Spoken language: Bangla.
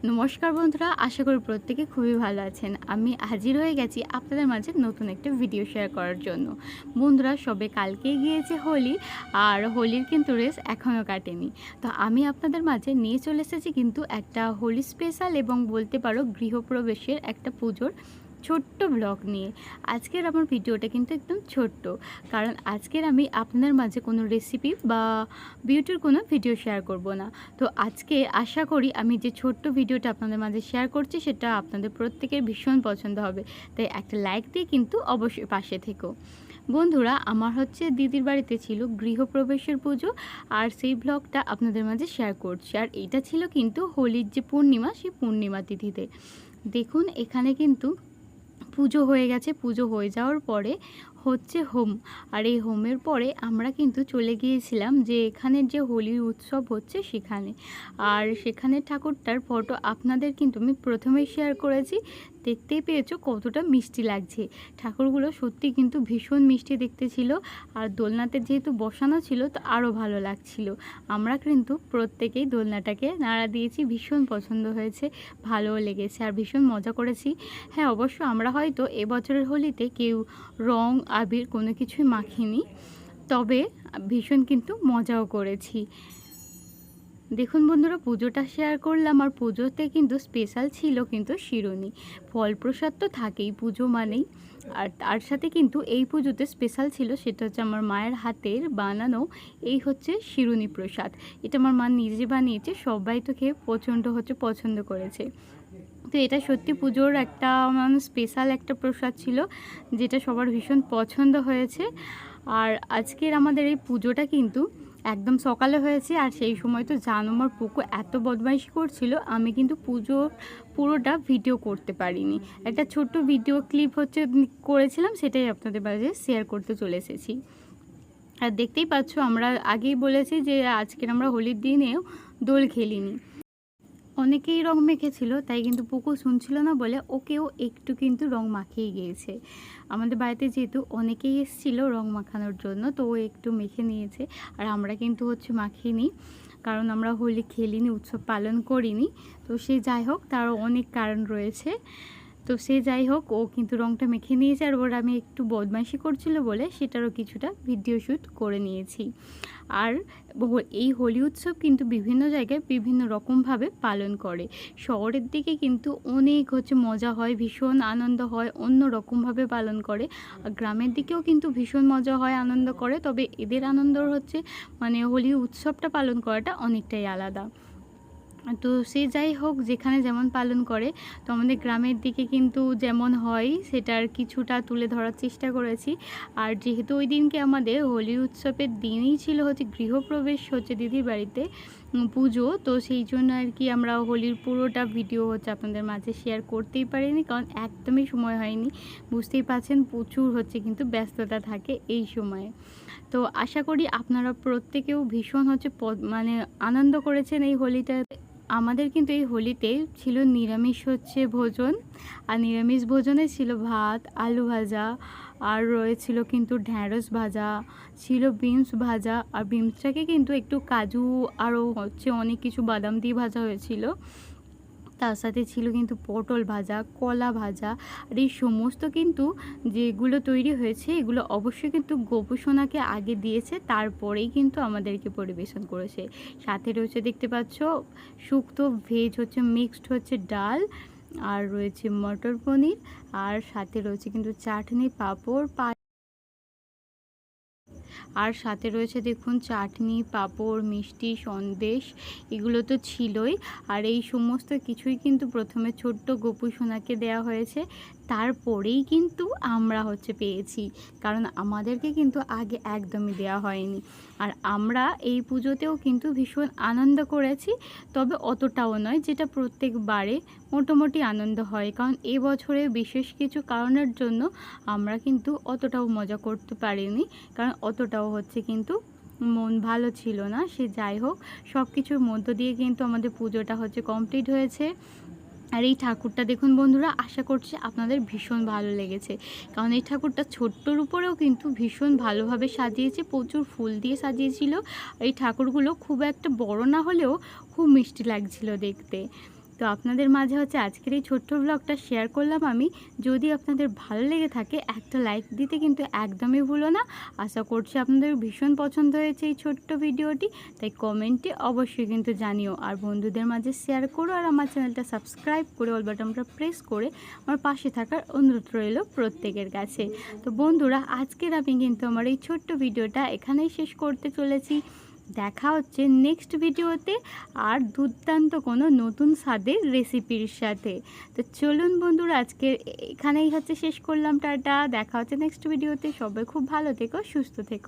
নমস্কার বন্ধুরা, আশা করি প্রত্যেকে খুবই ভালো আছেন। আমি হাজির হয়ে গেছি আপনাদের মাঝে নতুন একটা ভিডিও শেয়ার করার জন্য। বন্ধুরা, সবে কালকেই গিয়েছে হোলি, আর হোলির কিন্তু রেস এখনও কাটেনি। তো আমি আপনাদের মাঝে নিয়ে চলে এসেছি কিন্তু একটা হোলি স্পেশাল এবং বলতে পারো গৃহপ্রবেশের একটা পুজোর ছোট্ট ব্লগ নিয়ে। আজকের আমার ভিডিওটা কিন্তু একদম ছোট্ট, কারণ আজকের আমি আপনাদের মাঝে কোনো রেসিপি বা বিউটির কোনো ভিডিও শেয়ার করব না। তো আজকে আশা করি আমি যে ছোট্ট ভিডিওটা আপনাদের মাঝে শেয়ার করছি সেটা আপনাদের প্রত্যেকের ভীষণ পছন্দ হবে, তাই একটা লাইক দিয়ে কিন্তু অবশ্যই পাশে থেকো। বন্ধুরা, আমার হচ্ছে দিদির বাড়িতে ছিল গৃহপ্রবেশের পুজো, আর সেই ব্লগটা আপনাদের মাঝে শেয়ার করছি। আর এটা ছিল কিন্তু হোলির যে পূর্ণিমা, সেই পূর্ণিমা তিথিতে। দেখুন, এখানে কিন্তু পুজো হয়ে গেছে। পুজো হয়ে যাওয়ার পরে হচ্ছে হোম, আর এই হোমের পরে আমরা কিন্তু চলে গিয়েছিলাম যে এখানের যে হোলির উৎসব হচ্ছে সেখানে। আর সেখানে ঠাকুরটার ফটো আপনাদের কিন্তু আমি প্রথমেই শেয়ার করেছি, দেখতেই পেয়েছো কতটা মিষ্টি লাগছে। ঠাকুরগুলো সত্যি কিন্তু ভীষণ মিষ্টি দেখতে ছিল, আর দোলনাতে যেহেতু বসানো ছিল তো আরও ভালো লাগছিল। আমরা কিন্তু প্রত্যেকেই দোলনাটাকে নাড়া দিয়েছি, ভীষণ পছন্দ হয়েছে, ভালোও লেগেছে আর ভীষণ মজা করেছি। হ্যাঁ, অবশ্য আমরা হয়তো এবছরের হোলিতে কেউ রং আবির কোনো কিছুই মাখিনি, তবে ভীষণ কিন্তু মজাও করেছি। দেখুন বন্ধুরা, পুজোটা শেয়ার করলাম, আর পুজোতে কিন্তু স্পেশাল ছিল কিন্তু শিরুনি। ফল প্রসাদ তো থাকেই পুজো মানেই, আর তার সাথে কিন্তু এই পুজোতে স্পেশাল ছিল সেটা হচ্ছে আমার মায়ের হাতের বানানো এই হচ্ছে শিরুনি প্রসাদ। এটা আমার মা নিজে বানিয়েছে, সবাই তো খেয়ে প্রচণ্ড পছন্দ করেছে। তো এটা সত্যি পুজোর একটা মানে স্পেশাল একটা প্রসাদ ছিল, যেটা সবার ভীষণ পছন্দ হয়েছে। আর আজকের আমাদের এই পুজোটা কিন্তু একদম সকালে হয়েছে, আর সেই সময় তো জানো আমার পুকু এত বদমাইশি করছিল, আমি কিন্তু পুজোর পুরোটা ভিডিও করতে পারিনি। একটা ছোট্ট ভিডিও ক্লিপ করেছিলাম, সেটাই আপনাদের মাঝে শেয়ার করতে চলে এসেছি। আর দেখতেই পাচ্ছ, আমরা আগেই বলেছি যে আজকের আমরা হোলির দিনেও দোল খেলিনি। অনেকেই রং মেখেছিল, তাই কিন্তু পুকু শুনছিল না বলে ওকেও একটু কিন্তু রং মাখিয়ে গিয়েছে। আমাদের বাড়িতে যেহেতু অনেকেই এসেছিল রং মাখানোর জন্য, তো ও একটু মেখে নিয়েছে। আর আমরা কিন্তু মাখিনি, কারণ আমরা হোলি খেলিনি, উৎসব পালন করিনি। তো সে যাই হোক, তারও অনেক কারণ রয়েছে। তো সে যাই হোক, ও কিন্তু রংটা মেখে নিয়েছে, আর ওর আমি একটু বদমাইশি করছিল বলে সেটারও কিছুটা ভিডিও শ্যুট করে নিয়েছি। আর এই হোলি উৎসব কিন্তু বিভিন্ন জায়গায় বিভিন্ন রকমভাবে পালন করে। শহরের দিকে কিন্তু অনেক মজা হয়, ভীষণ আনন্দ হয়, অন্য রকমভাবে পালন করে। আর গ্রামের দিকেও কিন্তু ভীষণ মজা হয়, আনন্দ করে, তবে এদের আনন্দ মানে হোলি উৎসবটা পালন করাটা অনেকটাই আলাদা। তো সে যাই হোক, যেখানে যেমন পালন করে, তো আমাদের গ্রামের দিকে কিন্তু যেমন হয় সেটার কিছুটা তুলে ধরার চেষ্টা করেছি। আর যেহেতু ওই দিনকে আমাদের হোলি উৎসবের দিনই ছিল গৃহপ্রবেশ দিদির বাড়িতে পুজো, তো সেই জন্য আর কি আমরা হোলির পুরোটা ভিডিও আপনাদের মাঝে শেয়ার করতেই পারিনি, কারণ একদমই সময় হয়নি। বুঝতেই পারছেন, প্রচুর কিন্তু ব্যস্ততা থাকে এই সময়ে। তো আশা করি আপনারা প্রত্যেকেও ভীষণ মানে আনন্দ করেছেন এই হোলিটা। আমাদের কিন্তু এই হোলিতে ছিল নিরামিষ ভোজন, আর নিরামিষ ভোজনে ছিল ভাত, আলু ভাজা, আর রয়েছিল কিন্তু ঢ্যাঁড়স ভাজা, ছিল বিনস ভাজা, আর বিনসটাকে কিন্তু একটু কাজু আরও অনেক কিছু বাদাম দিয়ে ভাজা হয়েছিল। তার সাথে ছিল কিন্তু পটল ভাজা, কলা ভাজা। আর এই সমস্ত কিন্তু যেগুলো তৈরি হয়েছে এগুলো অবশ্যই কিন্তু গোপুসোনাকে আগে দিয়েছে, তারপরেই কিন্তু আমাদেরকে পরিবেশন করেছে। সাথে রয়েছে দেখতে পাচ্ছ শুক্তো ভেজ মিক্সড ডাল, আর রয়েছে মটর পনির, আর সাথে রয়েছে কিন্তু চাটনি, পাঁপড়, আর সাথে রয়েছে দেখুন চাটনি, পাঁপড়, মিষ্টি, সন্দেশ, এগুলো তো ছিলই। আর এই সমস্ত কিছুই কিন্তু প্রথমে ছোট্ট গোপু সোনাকে দেওয়া হয়েছে, তারপরেই কিন্তু আমরা পেয়েছি, কারণ আমাদেরকে কিন্তু আগে একদমই দেওয়া হয়নি। আর আমরা এই পুজোতেও কিন্তু ভীষণ আনন্দ করেছি, তবে অতটাও নয় যেটা প্রত্যেকবারে মোটামুটি আনন্দ হয়, কারণ এবছরে বিশেষ কিছু কারণের জন্য আমরা কিন্তু অতটাও মজা করতে পারিনি, কারণ অতটাও কিন্তু মন ভালো ছিল না। সে যাই হোক, সব কিছুর মধ্য দিয়ে কিন্তু আমাদের পুজোটা কমপ্লিট হয়েছে। আর এই ঠাকুরটা দেখুন বন্ধুরা, আশা করছি আপনাদের ভীষণ ভালো লেগেছে, কারণ এই ঠাকুরটা ছোট্টর উপরেও কিন্তু ভীষণ ভালোভাবে সাজিয়েছে, প্রচুর ফুল দিয়ে সাজিয়েছিল। এই ঠাকুরগুলো খুব একটা বড় না হলেও খুব মিষ্টি লাগছিল দেখতে। তো আপনাদের মাঝে হচ্ছে আজকের এই ছোট্ট ব্লগটা শেয়ার করলাম আমি। যদি আপনাদের ভালো লেগে থাকে একটা লাইক দিতে কিন্তু একদমই ভুলো না। আশা করছি আপনাদের ভীষণ পছন্দ হয়েছে এই ছোট্ট ভিডিওটি, তাই কমেন্টে অবশ্যই কিন্তু জানিও। আর বন্ধুদের মাঝে শেয়ার করো, আর আমার চ্যানেলটা সাবস্ক্রাইব করে অল বাটনটা প্রেস করে আমার পাশে থাকার অনুরোধ রইল প্রত্যেকের কাছে। তো বন্ধুরা, আজকের আমি কিন্তু আমার এই ছোট্ট ভিডিওটা এখানেই শেষ করতে চলেছি। দেখা হচ্ছে নেক্সট ভিডিওতে আর দুর্দান্ত কোনো নতুন স্বাদের রেসিপির সাথে। তো চলুন বন্ধুরা, আজকে এখানেই হচ্ছে শেষ করলাম। টাটা, দেখা হচ্ছে নেক্সট ভিডিওতে। সবাই খুব ভালো থেকো, সুস্থ থেকো।